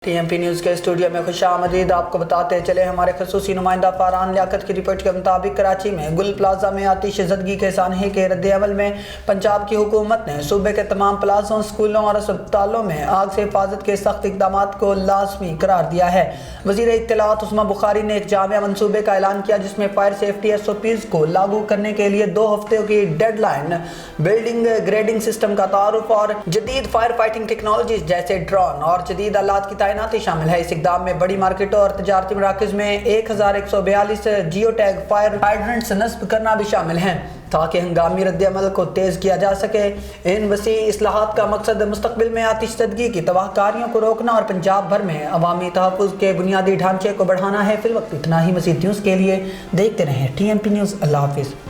TMP news के studio में खुशामदीद। आपको बताते चले हमारे खसूसी नुमाइंदा फरहान लियाकत की रिपोर्ट के मुताबिक कराची में गुल प्लाजा में आतिश ज़दगी के सानहे के रद्द-ए-अमल में पंजाब की हुकूमत ने सूबे के तमाम प्लाजों, स्कूलों और अस्पतालों में आग से हिफाजत के सख्त इक़दाम को लाजमी करार दिया है। वज़ीर इत्तलात उस्मा बुखारी ने एक जामिया मनसूबे का ऐलान किया जिसमें फायर सेफ्टी SOPs को लागू करने के लिए 2 हफ्ते की डेडलाइन, बिल्डिंग ग्रेडिंग सिस्टम का तारुफ और जदीद फायर फाइटिंग टेक्नोलॉजीज जैसे ड्रोन और जदीद आलात की तैनाती शामिल है। इस इक़दाम में बड़ी मार्केटों और तजारती मराकज़ में 1142 जियो टैग फायर हाइड्रेंट्स नस्ब करना भी शामिल हैं ताकि हंगामी रद्द-ए-अमल को तेज़ किया जा सके। इन वसी इस्लाहात का मकसद मुस्तक़बिल में आतिशज़दगी की तबाहकारियों को रोकना और पंजाब भर में अवामी तहफ़्फ़ुज़ के बुनियादी ढांचे को बढ़ाना है। फिलवक्त इतना ही। मज़ीद न्यूज़ के लिए देखते रहें TMP न्यूज़। अल्लाह हाफ़िज़।